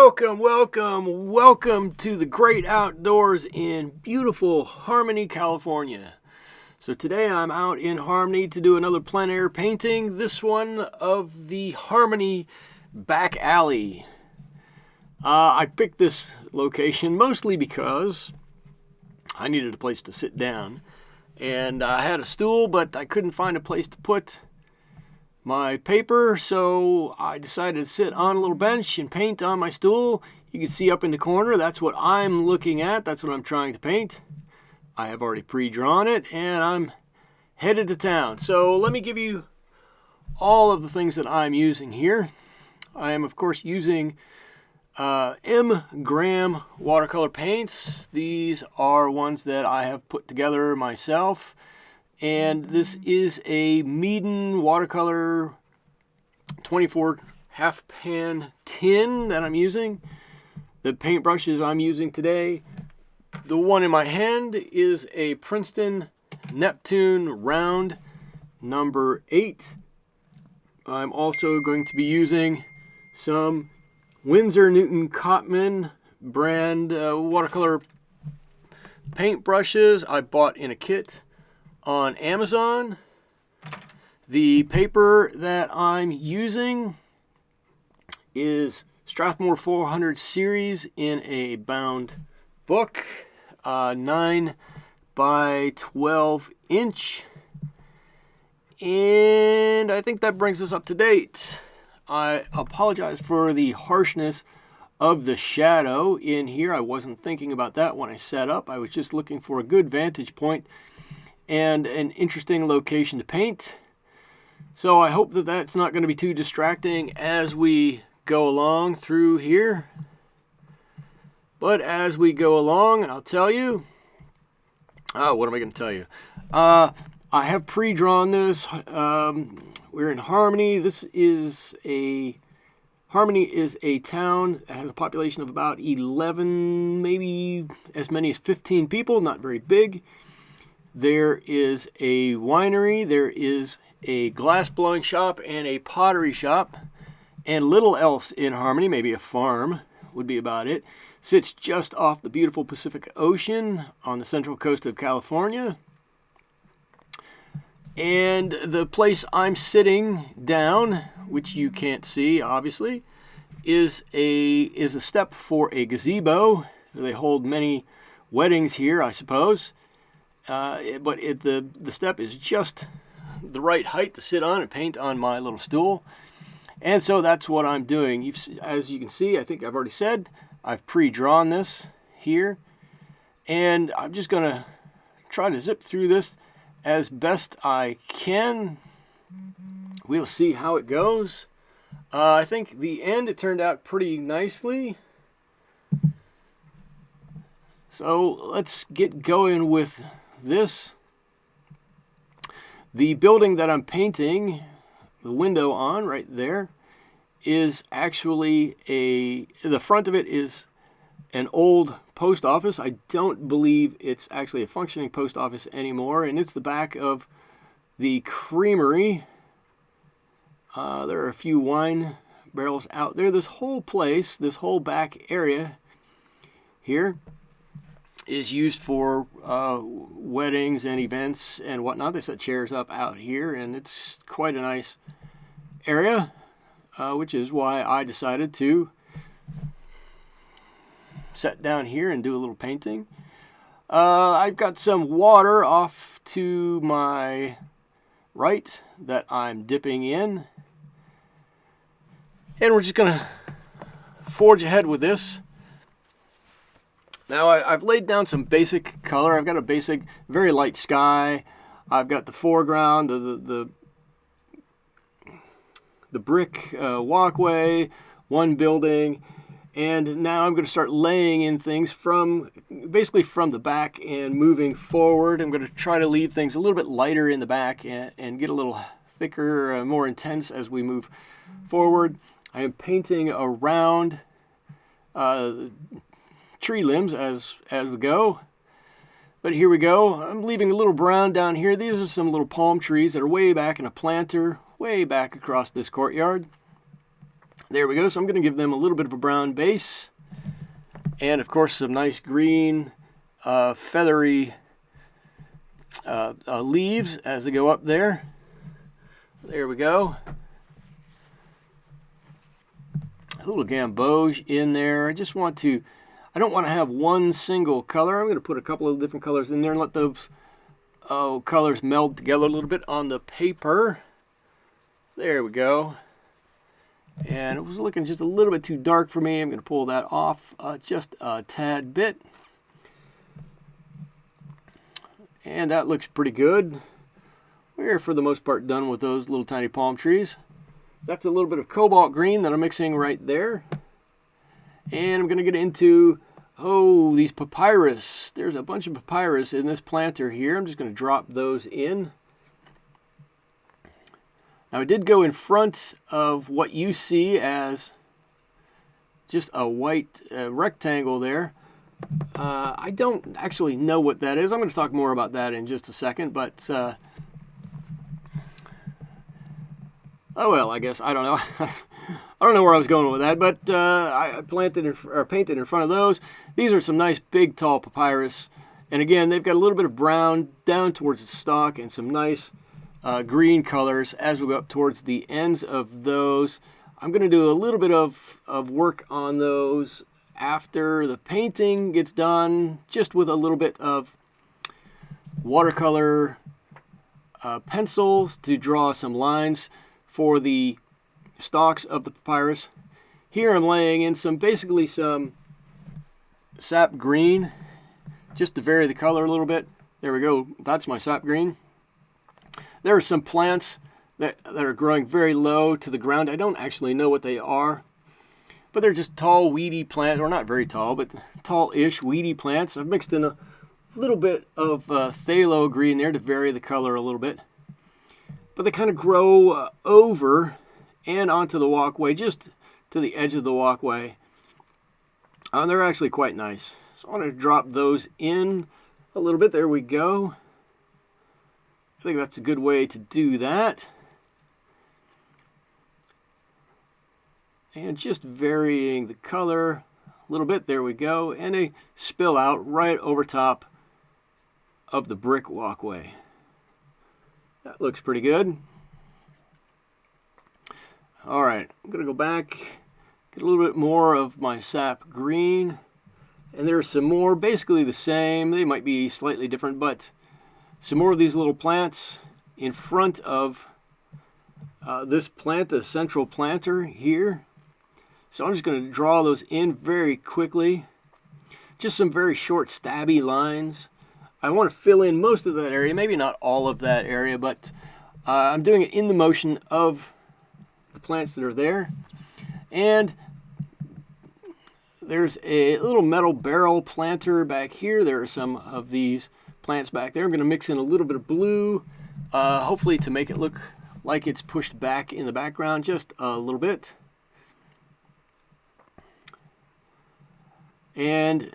Welcome to the great outdoors in beautiful Harmony, California. So today I'm out in Harmony to do another plein air painting, this one of the Harmony back alley. I picked this location mostly because I needed a place to sit down. And I had a stool, but I couldn't find a place to put my paper, so I decided to sit on a little bench and paint on my stool. You can see up in the corner, that's what I'm looking at, that's what I'm trying to paint. I have already pre-drawn it, and I'm headed to town. So let me give you all of the things that I'm using here. I am, of course, using M. Graham watercolor paints. These are ones that I have put together myself. And this is a Meaden watercolor 24 half pan tin that I'm using. The paintbrushes I'm using today, the one in my hand is a Princeton Neptune round number 8. I'm also going to be using some Winsor Newton Cotman brand watercolor paintbrushes I bought in a kit on Amazon. The paper that I'm using is Strathmore 400 series in a bound book, 9 by 12 inch. And I think that brings us up to date. I apologize for the harshness of the shadow in here. I wasn't thinking about that when I set up. I was just looking for a good vantage point and an interesting location to paint. So I hope that that's not going to be too distracting as we go along through here. But as we go along, I'll tell you. What am I going to tell you? I have pre-drawn this. We're in Harmony. Harmony is a town that has a population of about 11, maybe as many as 15 people, not very big. There is a winery, there is a glass blowing shop and a pottery shop, and little else in Harmony, maybe a farm would be about it. Sits just off the beautiful Pacific Ocean on the central coast of California. And the place I'm sitting down, which you can't see obviously, is a step for a gazebo. They hold many weddings here, I suppose. But the step is just the right height to sit on and paint on my little stool. And so that's what I'm doing. As you can see, I think I've already said, I've pre-drawn this here. And I'm just going to try to zip through this as best I can. We'll see how it goes. I think the end, it turned out pretty nicely. So let's get going with this. The building that I'm painting the window on right there is actually the front of it is an old post office. I don't believe it's actually a functioning post office anymore, and it's the back of the creamery. There are a few wine barrels out there. This whole place, this whole back area here is used for weddings and events and whatnot. They set chairs up out here, and it's quite a nice area, which is why I decided to sit down here and do a little painting. I've got some water off to my right that I'm dipping in, and we're just gonna forge ahead with this. Now I've laid down some basic color. I've got a basic, very light sky. I've got the foreground, the brick walkway, one building, and now I'm going to start laying in things basically from the back and moving forward. I'm going to try to leave things a little bit lighter in the back and get a little thicker, more intense as we move forward. I am painting around tree limbs as we go. But here we go. I'm leaving a little brown down here. These are some little palm trees that are way back in a planter, way back across this courtyard. There we go. So I'm going to give them a little bit of a brown base. And of course some nice green feathery leaves as they go up there. There we go. A little gamboge in there. I don't want to have one single color. I'm going to put a couple of different colors in there and let those colors meld together a little bit on the paper. There we go. And it was looking just a little bit too dark for me. I'm going to pull that off just a tad bit. And that looks pretty good. We're for the most part done with those little tiny palm trees. That's a little bit of cobalt green that I'm mixing right there. And I'm going to get into, these papyrus. There's a bunch of papyrus in this planter here. I'm just going to drop those in. Now I did go in front of what you see as just a white rectangle there. I don't actually know what that is. I'm going to talk more about that in just a second, but oh well, I guess. I don't know. I don't know where I was going with that, but I painted in front of those. These are some nice big tall papyrus. And again, they've got a little bit of brown down towards the stalk and some nice green colors as we go up towards the ends of those. I'm going to do a little bit of work on those after the painting gets done, just with a little bit of watercolor pencils to draw some lines for the stalks of the papyrus. Here I'm laying in basically some sap green, just to vary the color a little bit. There we go. That's my sap green. There are some plants that are growing very low to the ground. I don't actually know what they are, but they're just tall, weedy plants, or not very tall, but tall-ish, weedy plants. I've mixed in a little bit of phthalo green there to vary the color a little bit. But they kind of grow over and onto the walkway, just to the edge of the walkway. They're actually quite nice. So I want to drop those in a little bit. There we go. I think that's a good way to do that. And just varying the color a little bit. There we go. And they spill out right over top of the brick walkway. That looks pretty good. All right, I'm going to go back, get a little bit more of my sap green. And there's some more, basically the same. They might be slightly different, but some more of these little plants in front of this plant, the central planter here. So I'm just going to draw those in very quickly. Just some very short stabby lines. I want to fill in most of that area, maybe not all of that area, but I'm doing it in the motion of the plants that are there. And there's a little metal barrel planter back here. There are some of these plants back there. I'm going to mix in a little bit of blue, hopefully to make it look like it's pushed back in the background just a little bit. And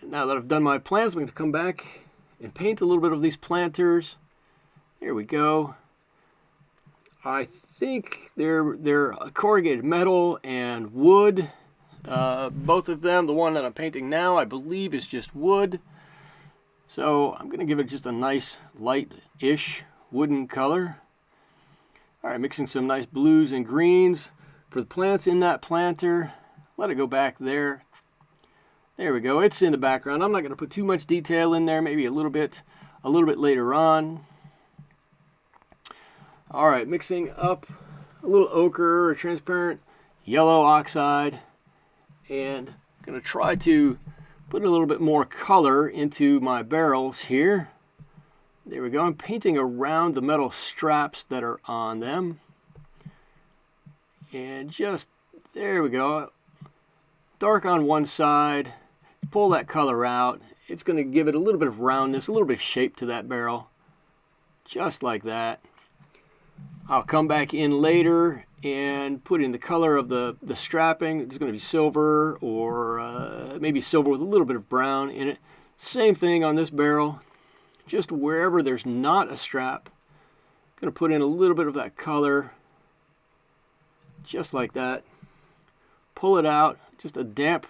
now that I've done my plants, I'm going to come back and paint a little bit of these planters. Here we go. I think they're corrugated metal and wood. Both of them. The one that I'm painting now, I believe, is just wood. So I'm going to give it just a nice light-ish wooden color. All right, mixing some nice blues and greens for the plants in that planter. Let it go back there. There we go. It's in the background. I'm not going to put too much detail in there. Maybe a little bit later on. All right, mixing up a little ochre or transparent yellow oxide, and I'm going to try to put a little bit more color into my barrels here. There we go. I'm painting around the metal straps that are on them, and just there we go. Dark on one side. Pull that color out. It's going to give it a little bit of roundness, a little bit of shape to that barrel. Just like that. I'll come back in later and put in the color of the strapping. It's going to be silver, or maybe silver with a little bit of brown in it. Same thing on this barrel. Just wherever there's not a strap, I'm going to put in a little bit of that color. Just like that. pull it out, just a damp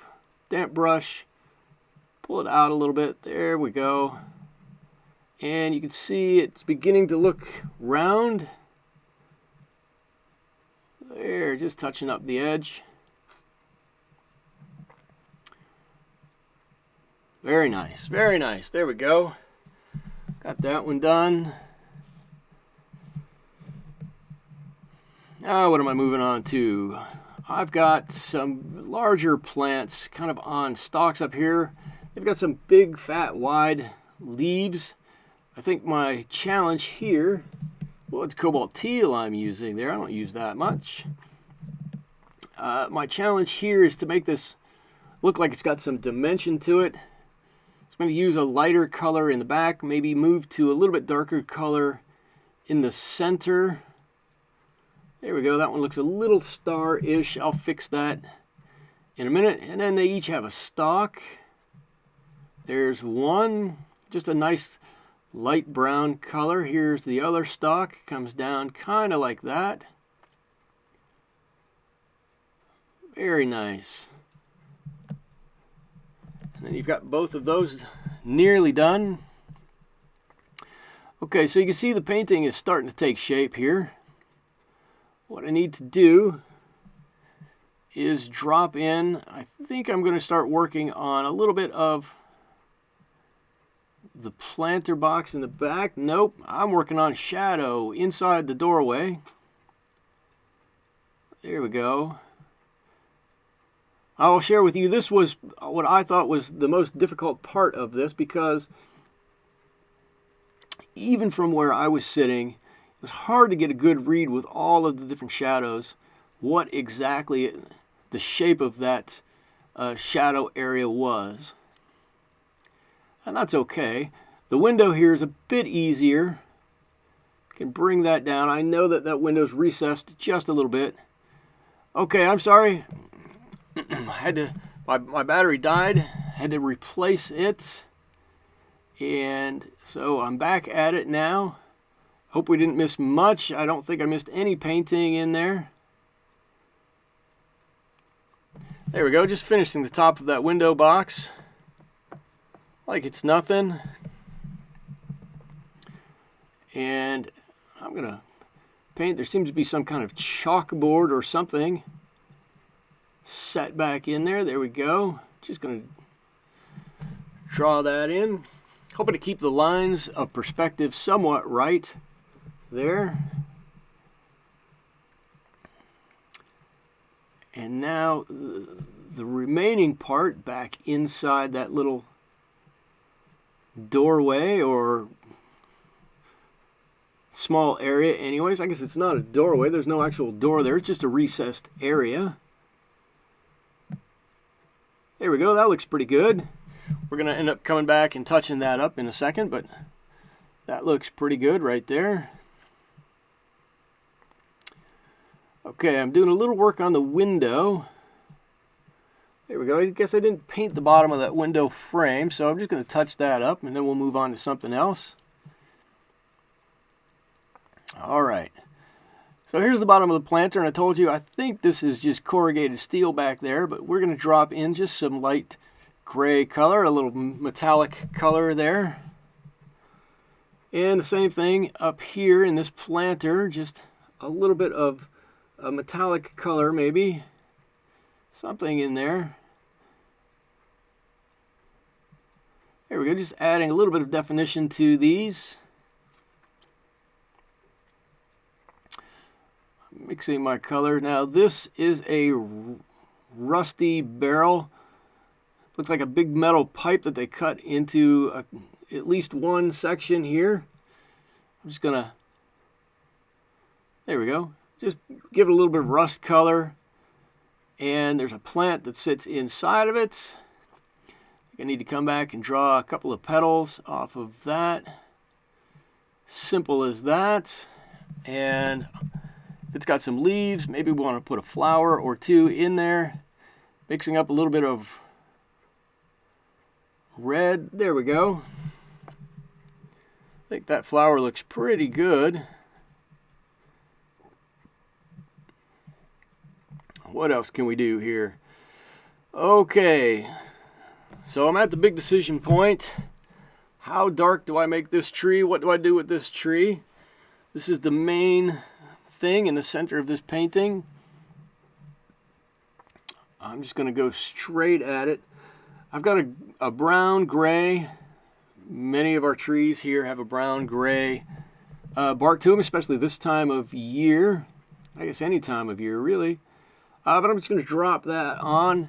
brush, pull it out a little bit. There we go. And you can see it's beginning to look round. There, just touching up the edge. Very nice, very nice. There we go. Got that one done. Now what am I moving on to? I've got some larger plants kind of on stalks up here. They've got some big, fat, wide leaves. I think my challenge here, well, it's cobalt teal I'm using there. I don't use that much. My challenge here is to make this look like it's got some dimension to it. I'm going to use a lighter color in the back, maybe move to a little bit darker color in the center. There we go. That one looks a little star-ish. I'll fix that in a minute. And then they each have a stalk. There's one, just a nice light brown color. Here's the other stalk. Comes down kind of like that. Very nice. And then you've got both of those nearly done. Okay, so you can see the painting is starting to take shape here. What I need to do is drop in, I think I'm going to start working on a little bit of the planter box in the back. Nope, I'm working on shadow inside the doorway. There we go. I'll share with you, this was what I thought was the most difficult part of this, because even from where I was sitting, it was hard to get a good read with all of the different shadows, what exactly the shape of that shadow area was. And that's okay. The window here is a bit easier. Can bring that down. I know that that window's recessed just a little bit. Okay, I'm sorry. My battery died. Had to replace it. And so I'm back at it now. Hope we didn't miss much. I don't think I missed any painting in there. There we go. Just finishing the top of that window box. Like it's nothing. And I'm going to paint. There seems to be some kind of chalkboard or something set back in there. There we go. Just going to draw that in. Hoping to keep the lines of perspective somewhat right there. And now the remaining part back inside that little doorway or small area anyways. I guess it's not a doorway. There's no actual door there. It's just a recessed area. There we go. That looks pretty good. We're going to end up coming back and touching that up in a second, but that looks pretty good right there. Okay, I'm doing a little work on the window. There we go. I guess I didn't paint the bottom of that window frame, so I'm just going to touch that up, and then we'll move on to something else. All right. So here's the bottom of the planter, and I told you I think this is just corrugated steel back there, but we're going to drop in just some light gray color, a little metallic color there. And the same thing up here in this planter, just a little bit of a metallic color maybe. Something in there. There we go, just adding a little bit of definition to these. Mixing my color. Now this is a rusty barrel. Looks like a big metal pipe that they cut into at least one section here. I'm just gonna, there we go, just give it a little bit of rust color. And there's a plant that sits inside of it. I need to come back and draw a couple of petals off of that. Simple as that. And if it's got some leaves, maybe we want to put a flower or two in there. Mixing up a little bit of red. There we go. I think that flower looks pretty good. what else can we do here? Okay, so I'm at the big decision point. How dark do I make this tree? What do I do with this tree? This is the main thing in the center of this painting. I'm just going to go straight at it. I've got a brown gray. Many of our trees here have a brown gray bark to them, especially this time of year. I guess any time of year, really. But I'm just going to drop that on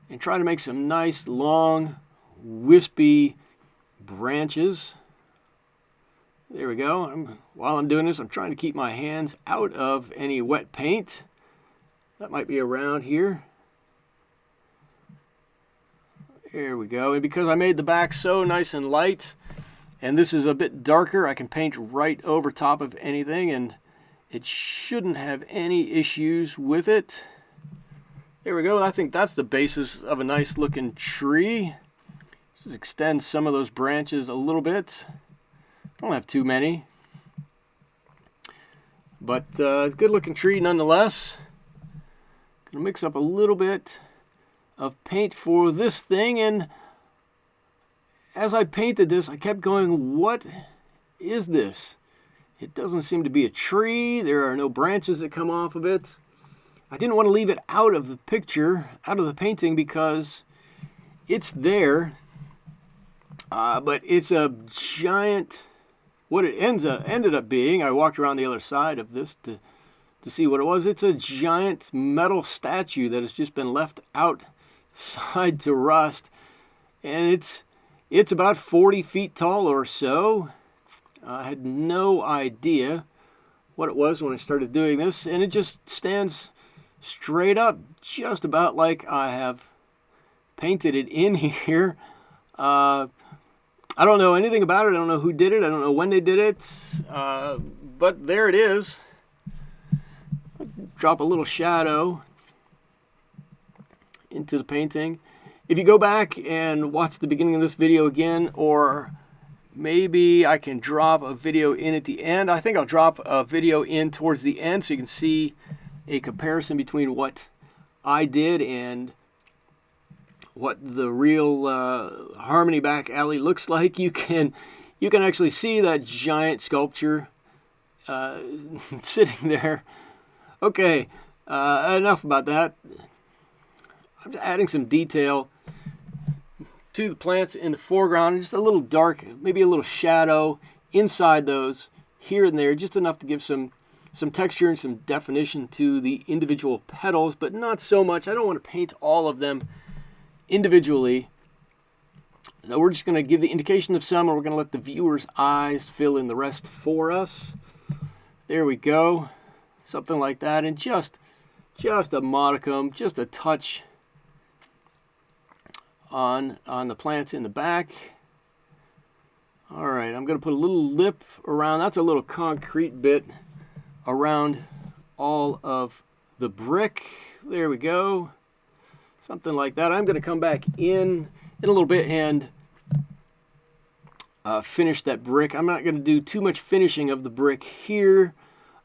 and try to make some nice, long, wispy branches. There we go. While I'm doing this, I'm trying to keep my hands out of any wet paint that might be around here. There we go. And because I made the back so nice and light, and this is a bit darker, I can paint right over top of anything, and it shouldn't have any issues with it. There we go. I think that's the basis of a nice looking tree. Just extend some of those branches a little bit. Don't have too many. But good looking tree nonetheless. Gonna mix up a little bit of paint for this thing, and as I painted this, I kept going, what is this? It doesn't seem to be a tree. There are no branches that come off of it. I didn't want to leave it out of the picture, out of the painting, because it's there, but it's a giant, what it ended up being, I walked around the other side of this to see what it was. It's a giant metal statue that has just been left outside to rust, and it's about 40 feet tall or so. I had no idea what it was when I started doing this, and it just stands straight up, just about like I have painted it in here. I don't know anything about it. I don't know who did it. I don't know when they did it, but there it is. Drop a little shadow into the painting. If you go back and watch the beginning of this video again, or maybe I can drop a video in at the end. I think I'll drop a video in towards the end so you can see a comparison between what I did and what the real Harmony back alley looks like. You can actually see that giant sculpture sitting there. Okay, enough about that. I'm just adding some detail to the plants in the foreground, just a little dark, maybe a little shadow inside those here and there, just enough to give some texture and some definition to the individual petals, but not so much. I don't want to paint all of them individually. So we're just going to give the indication of some, and we're going to let the viewer's eyes fill in the rest for us. There we go. Something like that, and just a modicum, just a touch on the plants in the back. All right, I'm going to put a little lip around. That's a little concrete bit around all of the brick. There we go. Something like that. I'm going to come back in a little bit and finish that brick. I'm not going to do too much finishing of the brick here.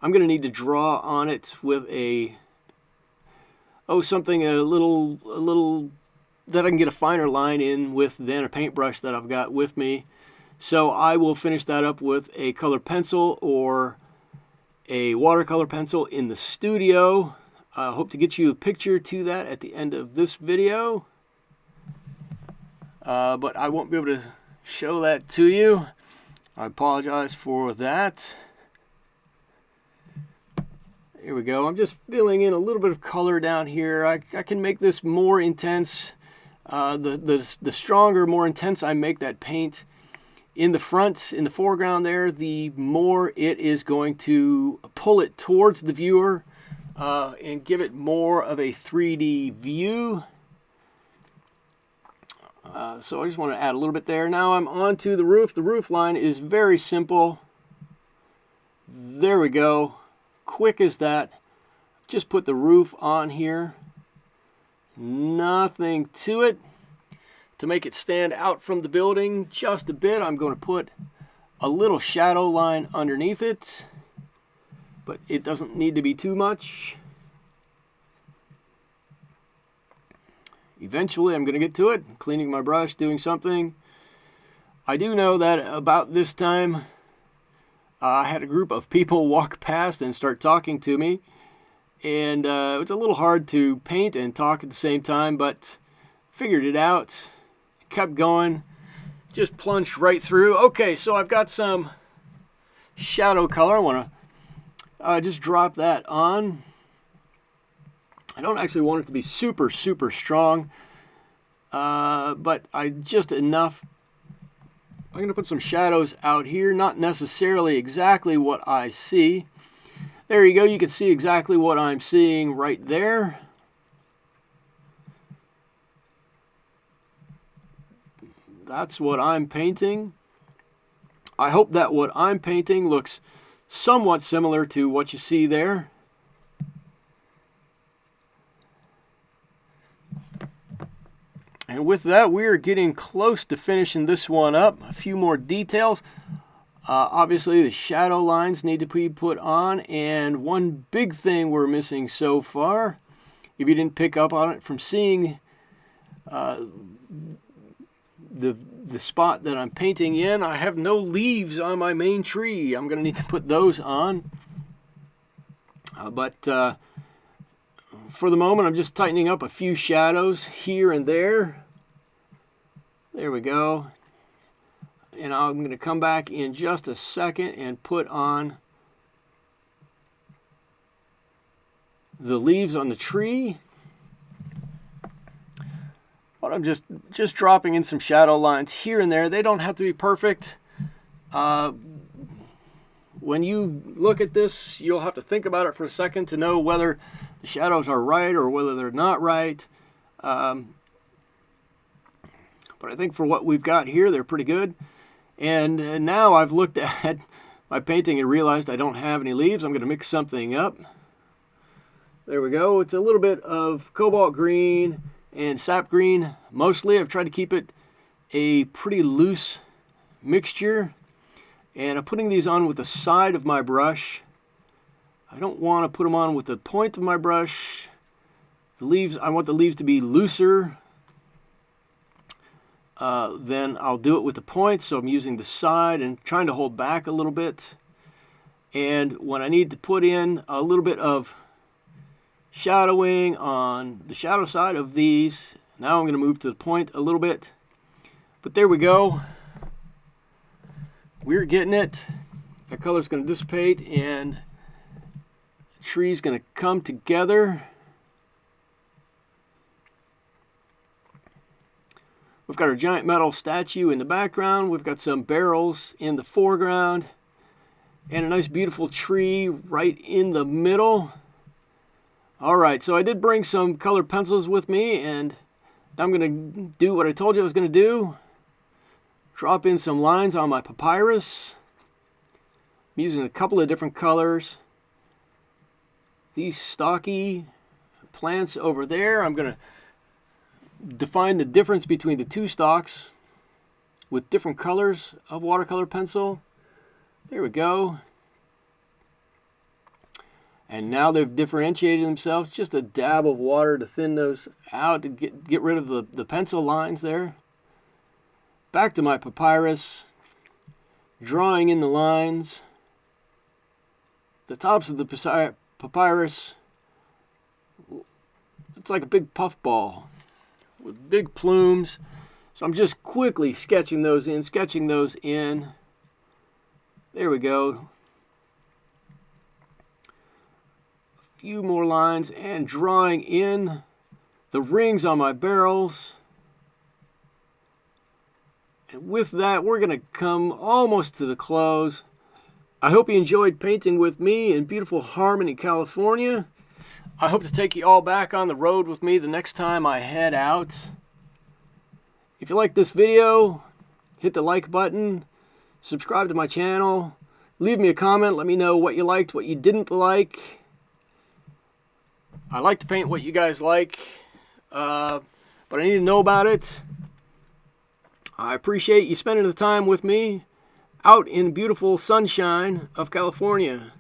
I'm going to need to draw on it with something a little that I can get a finer line in with than a paintbrush that I've got with me. So I will finish that up with a colored pencil or a watercolor pencil in the studio. I hope to get you a picture to that at the end of this video. But I won't be able to show that to you. I apologize for that. Here we go. I'm just filling in a little bit of color down here. I can make this more intense. The stronger, more intense I make that paint in the front, in the foreground there, the more it is going to pull it towards the viewer and give it more of a 3D view. So I just want to add a little bit there. Now I'm on to the roof. The roof line is very simple. There we go. Quick as that. Just put the roof on here. Nothing to it. To make it stand out from the building just a bit, I'm going to put a little shadow line underneath it, but it doesn't need to be too much. eventually I'm going to get to it, cleaning my brush, doing something. I do know that about this time, I had a group of people walk past and start talking to me. And it was a little hard to paint and talk at the same time, but figured it out, kept going, just plunged right through. Okay, so I've got some shadow color. I want to just drop that on. I don't actually want it to be super, super strong, but just enough. I'm going to put some shadows out here, not necessarily exactly what I see. There you go, you can see exactly what I'm seeing right there. That's what I'm painting. I hope that what I'm painting looks somewhat similar to what you see there. And with that, we're getting close to finishing this one up. A few more details. Obviously, the shadow lines need to be put on. And one big thing we're missing so far, if you didn't pick up on it from seeing the spot that I'm painting in, I have no leaves on my main tree. I'm going to need to put those on. But for the moment, I'm just tightening up a few shadows here and there. There we go. And I'm going to come back in just a second and put on the leaves on the tree. But I'm just dropping in some shadow lines here and there. They don't have to be perfect. When you look at this, you'll have to think about it for a second to know whether the shadows are right or whether they're not right. But I think for what we've got here, they're pretty good. And now I've looked at my painting and realized I don't have any leaves. I'm going to mix something up. There we go. It's a little bit of cobalt green and sap green. Mostly, I've tried to keep it a pretty loose mixture. And I'm putting these on with the side of my brush. I don't want to put them on with the point of my brush. The leaves, I want the leaves to be looser. Then I'll do it with the point, so I'm using the side and trying to hold back a little bit. And when I need to put in a little bit of shadowing on the shadow side of these, now I'm going to move to the point a little bit. But there we go. We're getting it. That color's going to dissipate and the tree's going to come together. We've got our giant metal statue in the background. We've got some barrels in the foreground. And a nice beautiful tree right in the middle. Alright, so I did bring some colored pencils with me. And I'm going to do what I told you I was going to do. Drop in some lines on my papyrus. I'm using a couple of different colors. These stocky plants over there, I'm going to define the difference between the two stalks with different colors of watercolor pencil. There we go. And now they've differentiated themselves. Just a dab of water to thin those out to get rid of the pencil lines there. Back to my papyrus, drawing in the lines. The tops of the papyrus, it's like a big puff ball with big plumes. So I'm just quickly sketching those in, There we go. A few more lines and drawing in the rings on my barrels. And with that, we're going to come almost to the close. I hope you enjoyed painting with me in beautiful Harmony, California. I hope to take you all back on the road with me the next time I head out. If you like this video, hit the like button, subscribe to my channel, leave me a comment, let me know what you liked, what you didn't like. I like to paint what you guys like, but I need to know about it. I appreciate you spending the time with me out in beautiful sunshine of California.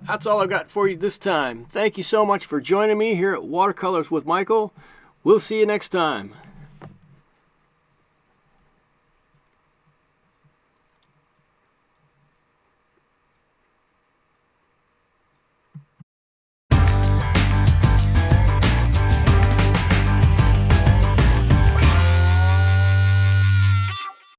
That's all I've got for you this time. Thank you so much for joining me here at Watercolors with Michael, We'll see you next time.